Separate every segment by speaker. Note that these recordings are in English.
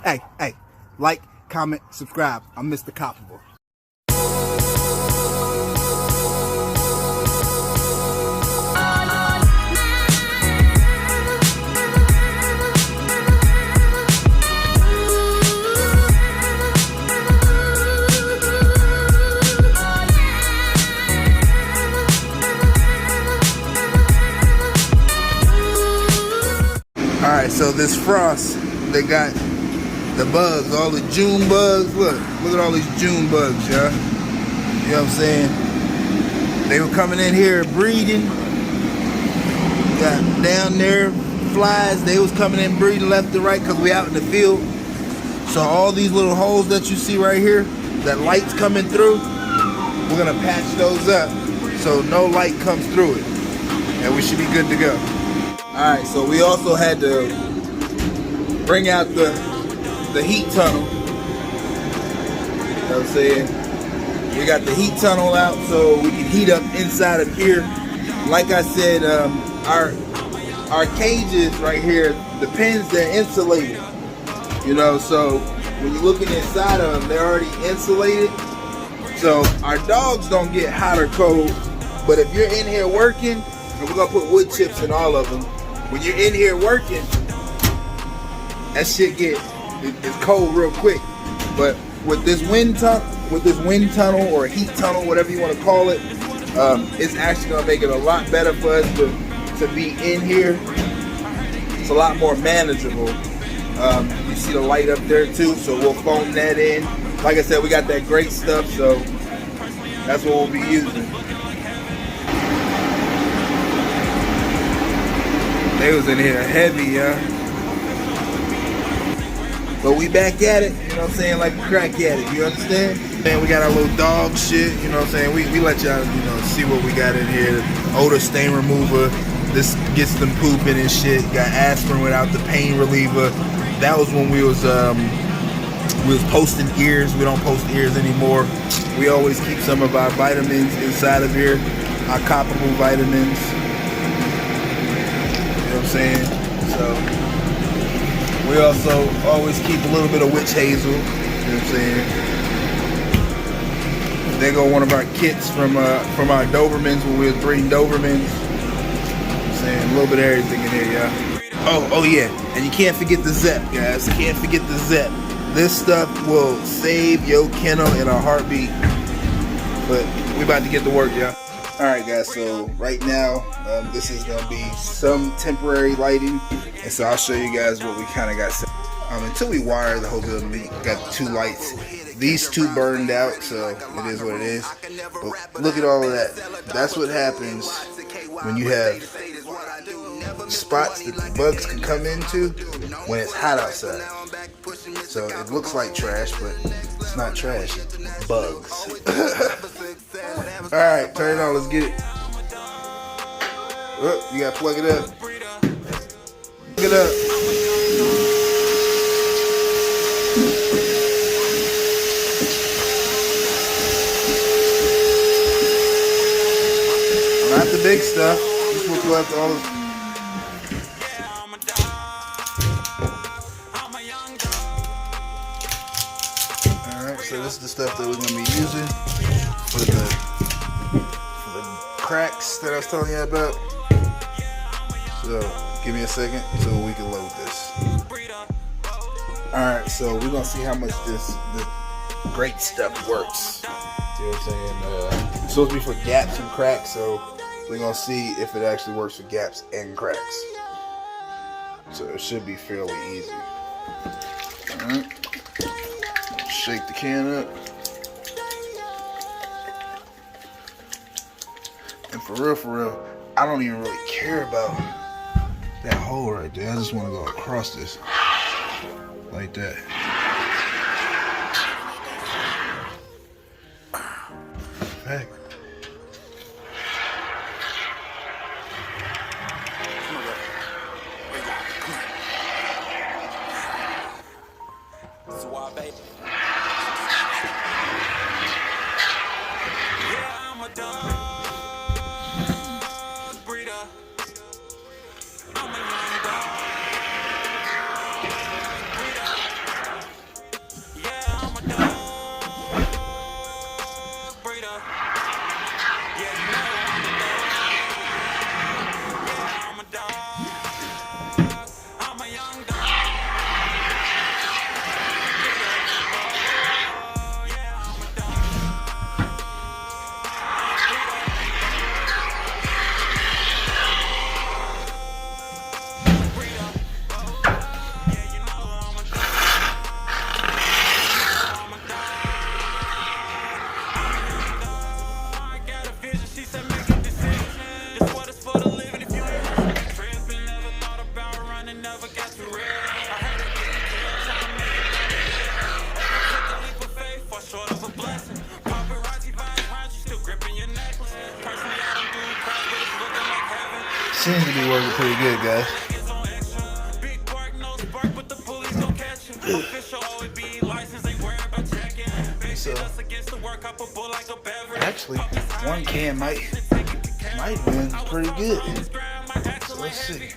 Speaker 1: Hey, like, comment, subscribe. I'm Mr. CopABull. Alright, so this frost, they got the bugs, all the June bugs. Look at all these June bugs, y'all. You know what I'm saying? They were coming in here breeding. Got down there, flies, they was coming in breeding left to right because we out in the field. So all these little holes that you see right here, that light's coming through, we're gonna patch those up so no light comes through it. And we should be good to go. Alright, so we also had to bring out the heat tunnel. You know what I'm saying? We got the heat tunnel out so we can heat up inside of here. Like I said, our cages right here, the pins, they're insulated. You know, so when you're looking inside of them, they're already insulated. So our dogs don't get hot or cold. But if you're in here working, and we're gonna put wood chips in all of them. When you're in here working, that shit it's cold real quick. But with this wind tunnel or heat tunnel, whatever you want to call it, it's actually gonna make it a lot better for us to be in here. It's a lot more manageable. You see the light up there too, so we'll foam that in. Like I said, we got that great stuff, so that's what we'll be using. They was in here heavy, but we back at it, you know what I'm saying, like we crack at it, you understand? And we got our little dog shit, you know what I'm saying, we let y'all, you know, see what we got in here. Odor stain remover, this gets them pooping and shit. Got aspirin without the pain reliever. That was when we was posting ears. We don't post ears anymore. We always keep some of our vitamins inside of here, our CopABull vitamins. You know what I'm saying? So we also always keep a little bit of witch hazel. You know what I'm saying? There go one of our kits from our Dobermans when we was breeding Dobermans. You know what I'm saying? A little bit of everything in here, y'all. Oh yeah, and you can't forget the Zep, guys. Can't forget the Zep. This stuff will save your kennel in a heartbeat. But we about to get to work, y'all. Alright guys, so right now this is going to be some temporary lighting, and so I'll show you guys what we kind of got set. Until we wire the whole building, we got the 2 lights. These 2 burned out, so it is what it is. But look at all of that. That's what happens when you have spots that the bugs can come into when it's hot outside. So it looks like trash, but it's not trash, it's bugs. Alright, turn it on, let's get it. Oh, you gotta plug it up. Plug it up. Not the big stuff. This will go after all this. Alright, so this is the stuff that we're gonna be using for the cracks that I was telling you about. So give me a second so we can load this. Alright, so we're gonna see how much the great stuff works. See what I'm saying? It's supposed to be for gaps and cracks, so we're gonna see if it actually works for gaps and cracks. So it should be fairly easy. Alright. Shake the can up. And for real, I don't even really care about that hole right there. I just want to go across this like that. Perfect. Seems to be working pretty good, guys. So, actually, one can might have been pretty good. So let's see.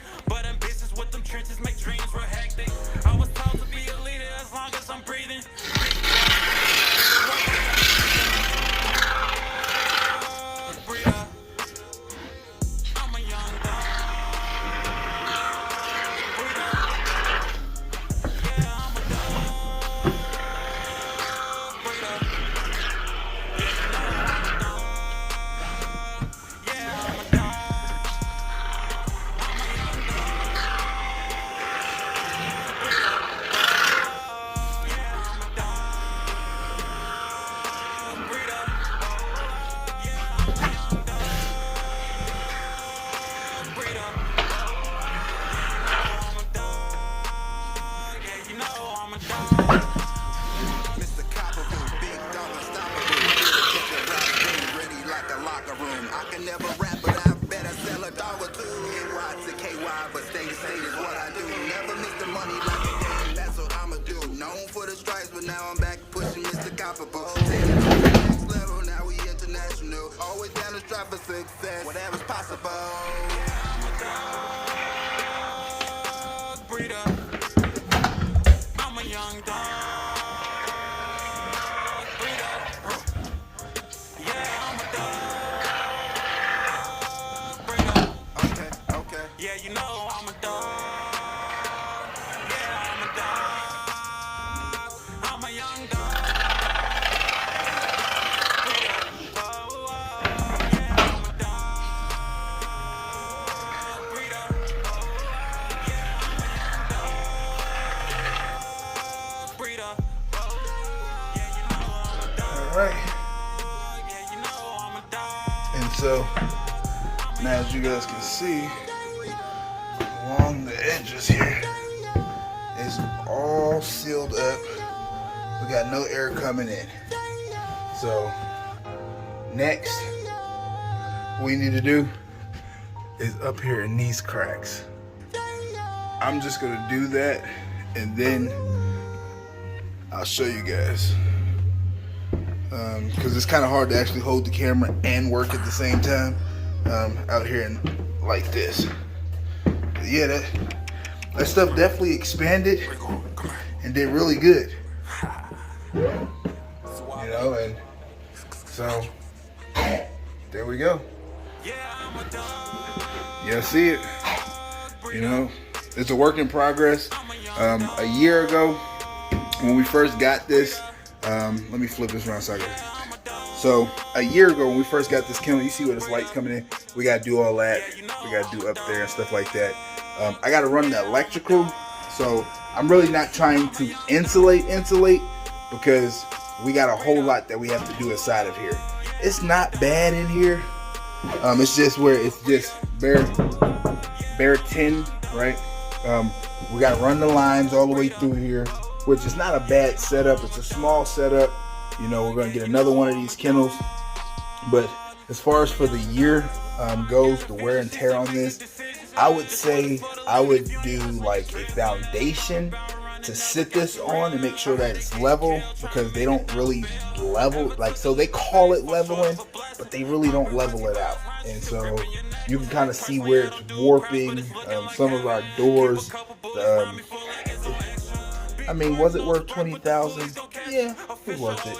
Speaker 1: Now I'm back pushing Mr. CopABull. Taking it to the next level, now we international. Always down to strive for success, whatever's possible. I'm a dog breeder. I'm a young dog breeder. Yeah, I'm a dog breeder. Okay, okay. Yeah, you know I'm a dog. Right. And so now, as you guys can see, along the edges here is all sealed up. We got no air coming in. So next, what we need to do is up here in these cracks. I'm just gonna do that, and then I'll show you guys. Because it's kind of hard to actually hold the camera and work at the same time out here like this. But yeah, that stuff definitely expanded and did really good. You know, and so there we go. Yeah, see it. You know, it's a work in progress. A year ago, when we first got this, let me flip this around so I can. So a year ago when we first got this kennel, you see where this light's coming in? We gotta do all that. We gotta do up there and stuff like that. I gotta run the electrical, so I'm really not trying to insulate because we got a whole lot that we have to do inside of here. It's not bad in here. It's just where it's just bare tin, right? We gotta run the lines all the way through here, which is not a bad setup. It's a small setup. You know, we're gonna get another one of these kennels. But as far as for the year goes, the wear and tear on this, I would say I would do like a foundation to sit this on and make sure that it's level, because they don't really level, like, so they call it leveling, but they really don't level it out. And so you can kind of see where it's warping. Some of our doors, I mean, was it worth $20,000? Yeah, it was worth it.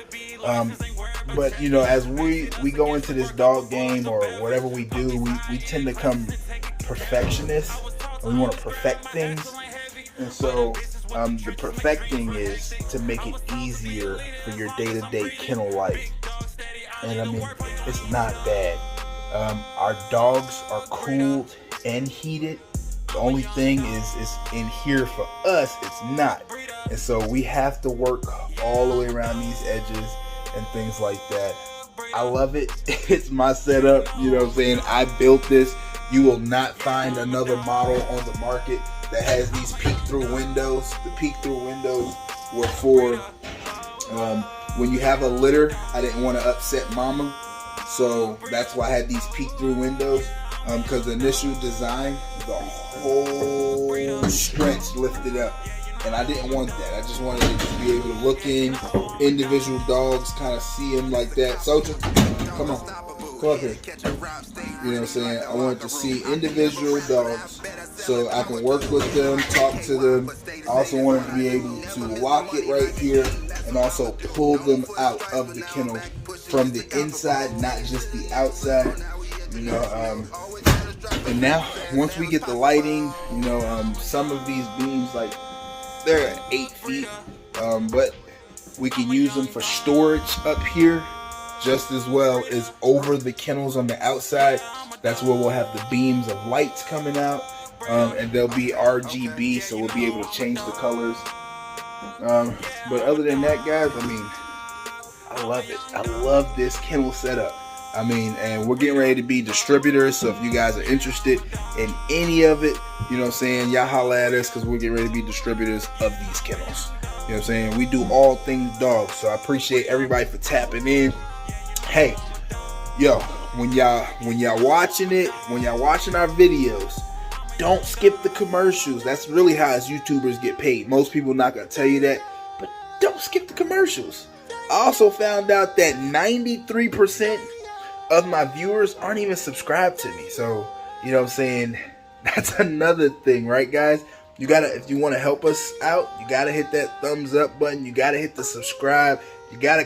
Speaker 1: But you know, as we go into this dog game or whatever we do, we tend to become perfectionists, and we want to perfect things. And so the perfecting is to make it easier for your day-to-day kennel life. And I mean, it's not bad. Our dogs are cooled and heated. The only thing is in here for us, it's not. And so we have to work all the way around these edges and things like that. I love it. It's my setup, you know what I'm saying? I built this. You will not find another model on the market that has these peek-through windows. The peek-through windows were for when you have a litter. I didn't want to upset mama, so that's why I had these peek-through windows. Because the initial design, the whole stretch lifted up, and I didn't want that. I just wanted it to be able to look in individual dogs, kind of see them like that. Soldier, come on, come up here. You know what I'm saying? I wanted to see individual dogs so I can work with them, talk to them. I also wanted to be able to lock it right here and also pull them out of the kennel from the inside, not just the outside. You know, and now once we get the lighting, you know, some of these beams, like, they're 8 feet, but we can use them for storage up here just as well as over the kennels on the outside. That's where we'll have the beams of lights coming out, and they'll be RGB, so we'll be able to change the colors. But other than that, guys, I mean, I love it. I love this kennel setup. I mean, and we're getting ready to be distributors, so if you guys are interested in any of it, you know what I'm saying, y'all holla at us, because we're getting ready to be distributors of these kennels. You know what I'm saying? We do all things dogs, so I appreciate everybody for tapping in. Hey, yo, when y'all watching it, when y'all watching our videos, don't skip the commercials. That's really how us YouTubers get paid. Most people not gonna tell you that, but don't skip the commercials. I also found out that 93% of my viewers aren't even subscribed to me. So, you know what I'm saying, that's another thing, right, guys? You gotta, if you want to help us out, you gotta hit that thumbs up button. You gotta hit the subscribe. You gotta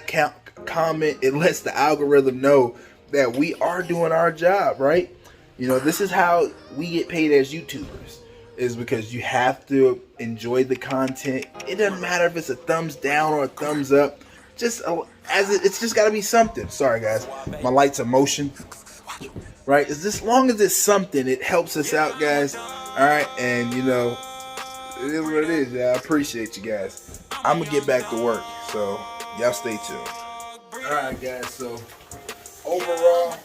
Speaker 1: comment. It lets the algorithm know that we are doing our job, right? You know, this is how we get paid as YouTubers, is because you have to enjoy the content. It doesn't matter if it's a thumbs down or a thumbs up. Just it's just got to be something. Sorry, guys, my lights are motion, right? As long as it's something, it helps us out, guys. All right, and you know, it is what it is. Yeah, I appreciate you guys. I'm gonna get back to work, so y'all stay tuned. All right, guys. So overall,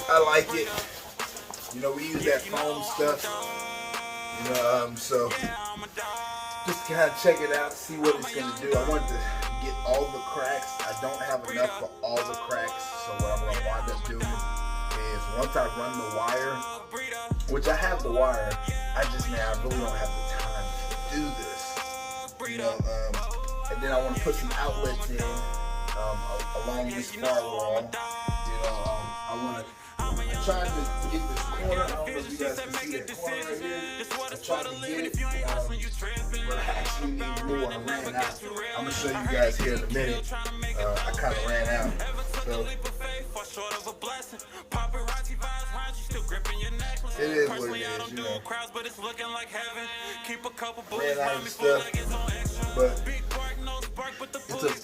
Speaker 1: I like it. You know, we use that foam stuff. You know, so just kind of check it out, see what it's going to do. I want to get all the cracks. I don't have enough for all the cracks, so what I'm going to wind up doing is once I run the wire, which I have the wire, I really don't have the time to do this. You know, and then I want to put some outlets in along this far wall. You know, I'm trying to get this corner. I don't know if you guys can see that corner right here. I tried to get it, but I actually need more. I ran out. I'm going to show you guys here in a minute. I kind of ran out. So it is what it is, you know. Ran out of stuff, but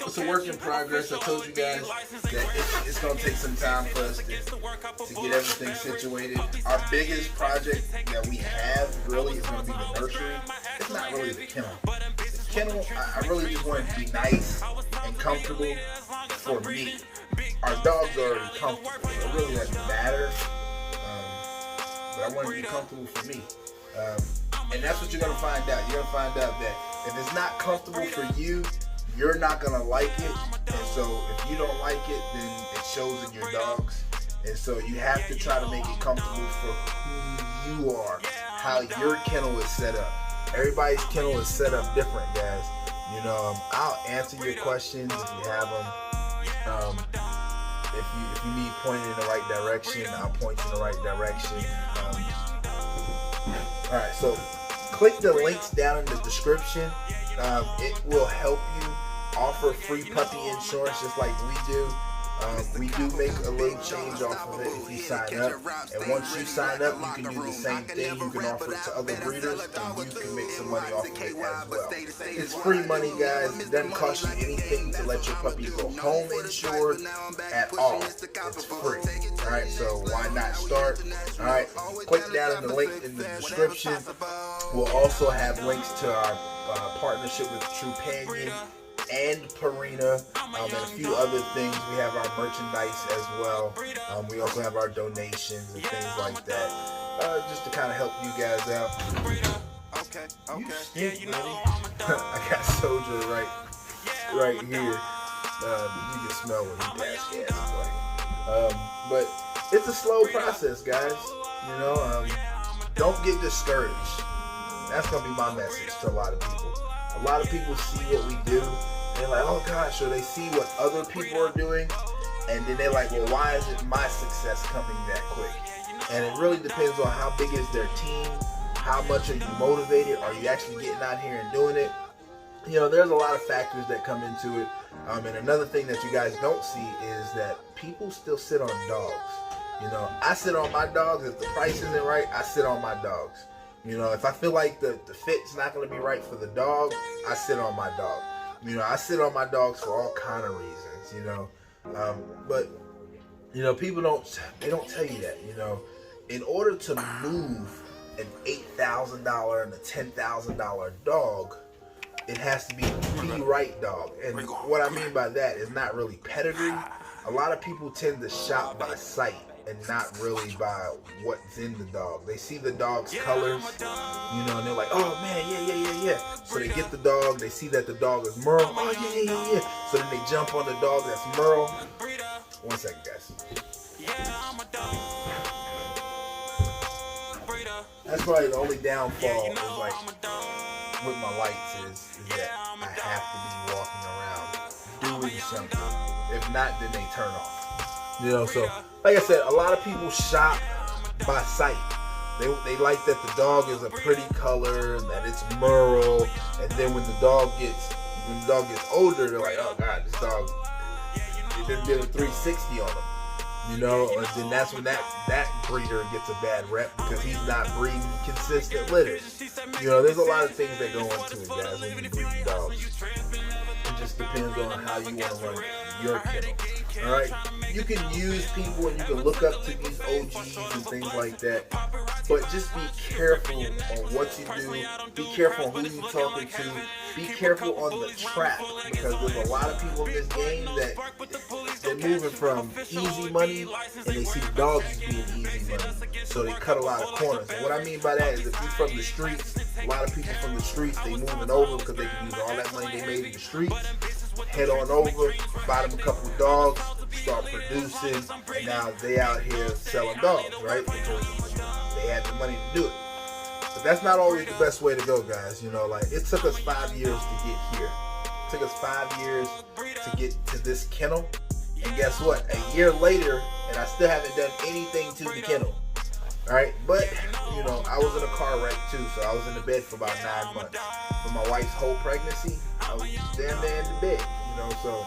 Speaker 1: it's a work in progress. I told you guys that it's going to take some time for us to get everything situated. Our biggest project that we have really is going to be the nursery. It's not really the kennel. The kennel, I really just want it to be nice and comfortable for me. Our dogs are already comfortable, so it really doesn't matter. But I want it to be comfortable for me. And that's what you're going to find out. You're going to find out that if it's not comfortable for you, you're not going to like it. And so if you don't like it, then it shows in your dogs. And so you have to try to make it comfortable for who you are, how your kennel is set up. Everybody's kennel is set up different, guys. You know, I'll answer your questions if you have them. If you need pointed in the right direction, I'll point you in the right direction. Alright, so click the links down in the description. It will help you offer free puppy insurance just like we do. We do make a little change off of it if you sign up. And once you sign up, you can do the same thing. You can offer it to other breeders, and you can make some money off of it as well. It's free money, guys. It doesn't cost you anything to let your puppy go home insured at all. It's free. Alright, so why not start? Alright, click down in the link in the description. We'll also have links to our partnership with Trupanion and Purina, and a few other things. We have our merchandise as well. We also have our donations and things like that, just to kind of help you guys out. You stink, buddy. I got Soldier right here. You can smell when he dash gas away. But it's a slow process, guys. You know, don't get discouraged. That's gonna be my message to a lot of people. A lot of people see what we do, and they're like, oh gosh, or they see what other people are doing, and then they're like, well, why isn't my success coming that quick? And it really depends on how big is their team, how much are you motivated, are you actually getting out here and doing it? You know, there's a lot of factors that come into it. And another thing that you guys don't see is that people still sit on dogs. You know, I sit on my dogs. If the price isn't right, I sit on my dogs. You know, if I feel like the fit's not going to be right for the dog, I sit on my dog. You know, I sit on my dogs for all kind of reasons, you know. But, you know, people don't tell you that, you know. In order to move an $8,000 and a $10,000 dog, it has to be the right dog. And what I mean by that is not really pedigree. A lot of people tend to shop by sight and not really by what's in the dog. They see the dog's colors, you know, and they're like, oh man, yeah. So they get the dog, they see that the dog is Merle, oh yeah. So then they jump on the dog that's Merle. 1 second, guys. That's probably the only downfall is like with my lights is that I have to be walking around doing something. If not, then they turn off. You know, so like I said, a lot of people shop by sight. They like that the dog is a pretty color, that it's Merle, and then when the dog gets older, they're like, oh god, this dog, they didn't get a 360 on him. You know, and then that's when that breeder gets a bad rep because he's not breeding consistent litters. You know, there's a lot of things that go into it, guys, when you breed dogs. It just depends on how you want to run your kennel. Alright? You can use people and you can look up to these OGs and things like that. But just be careful on what you do. Be careful on who you're talking to. Be careful on the trap. Because there's a lot of people in this game that they're moving from easy money and they see dogs as being easy money. So they cut a lot of corners. And what I mean by that is if you're from the streets, a lot of people from the streets, they moving over because they can use all that money they made in the streets. Head on over, buy them a couple of dogs, start producing, and now they out here selling dogs, right? Because they had the money to do it. But that's not always the best way to go, guys. You know, like it took us 5 years to get here. It took us 5 years to get to this kennel. And guess what? A year later, and I still haven't done anything to the kennel. Alright, but, you know, I was in a car wreck too, so I was in the bed for about 9 months. For my wife's whole pregnancy, I was damn near in the bed, you know, so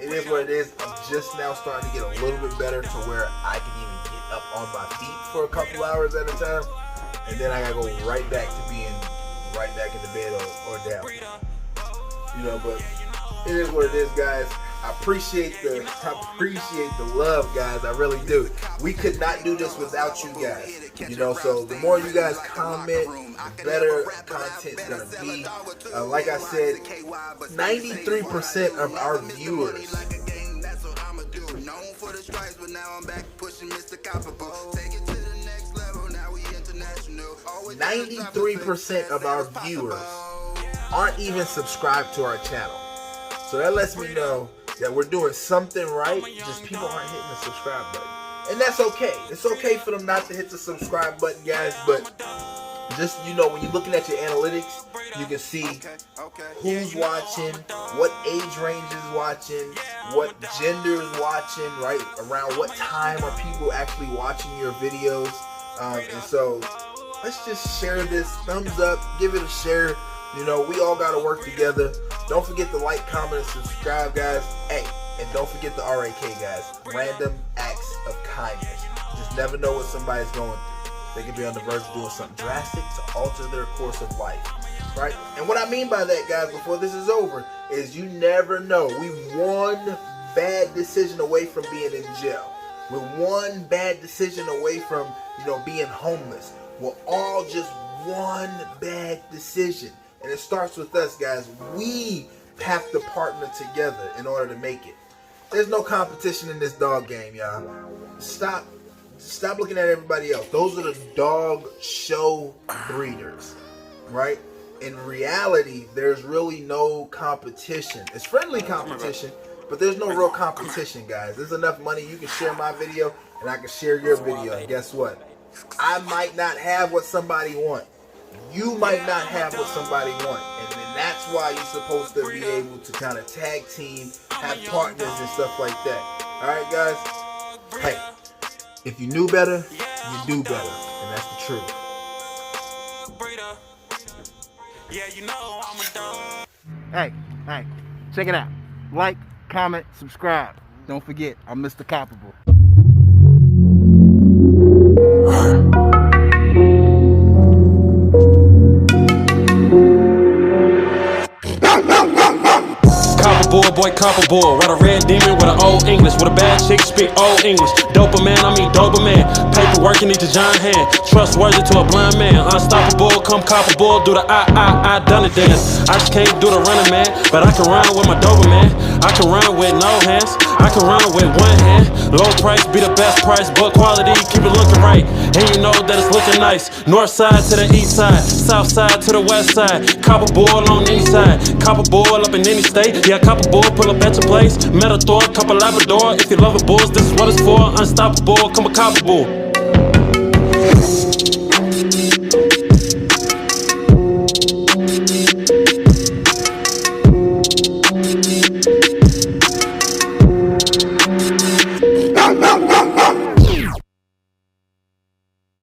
Speaker 1: it is what it is. I'm just now starting to get a little bit better to where I can even get up on my feet for a couple hours at a time, and then I gotta go right back to being right back in the bed or down. You know, but it is what it is, guys. I appreciate the love, guys. I really do. We could not do this without you guys. You know, so the more you guys comment, the better content's gonna be. Like I said, 93% of our viewers 93% of our viewers aren't even subscribed to our channel. So that lets me know that we're doing something right, just people aren't hitting the subscribe button. And that's okay. It's okay for them not to hit the subscribe button, guys, but just, you know, when you're looking at your analytics, you can see who's watching, what age range is watching, what gender is watching, right? Around what time are people actually watching your videos? And so let's just share this. Thumbs up, give it a share. You know, we all got to work together. Don't forget to like, comment, and subscribe, guys. Hey, and don't forget the RAK, guys. Random acts of kindness. You just never know what somebody's going through. They could be on the verge of doing something drastic to alter their course of life, right? And what I mean by that, guys, before this is over, is you never know. We one bad decision away from being in jail. We're one bad decision away from, you know, being homeless. We're all just one bad decision. And it starts with us, guys. We have to partner together in order to make it. There's no competition in this dog game, y'all. Stop looking at everybody else. Those are the dog show breeders, right? In reality, there's really no competition. It's friendly competition, but there's no real competition, guys. There's enough money. You can share my video, and I can share your video. And guess what? I might not have what somebody wants. You might not have what somebody wants. And then that's why you're supposed to be able to kind of tag team, have partners and stuff like that. All right, guys? Hey, if you knew better, you do better. And that's the truth. Hey, check it out. Like, comment, subscribe. Don't forget, I'm Mr. CopABull.
Speaker 2: CopABull, boy, CopABull. What a red demon with an old English. With a bad chick, speak old English. Dopamine, I mean Doberman. Paperwork, you need your giant hand. Trustworthy to a blind man. Unstoppable, come CopABull. Do the I done it dance. I just can't do the running man, but I can run with my Doberman. I can run with no hands. I can run with one hand. Low price be the best price, but quality keep it looking right. And you know that it's looking nice. North side to the east side, south side to the west side. CopABull on any side. CopABull up in any state. Yeah, CopABull pull up at your place. Metathor, couple Labrador. If you love the bulls, this is what it's for. Unstoppable, come a CopABull.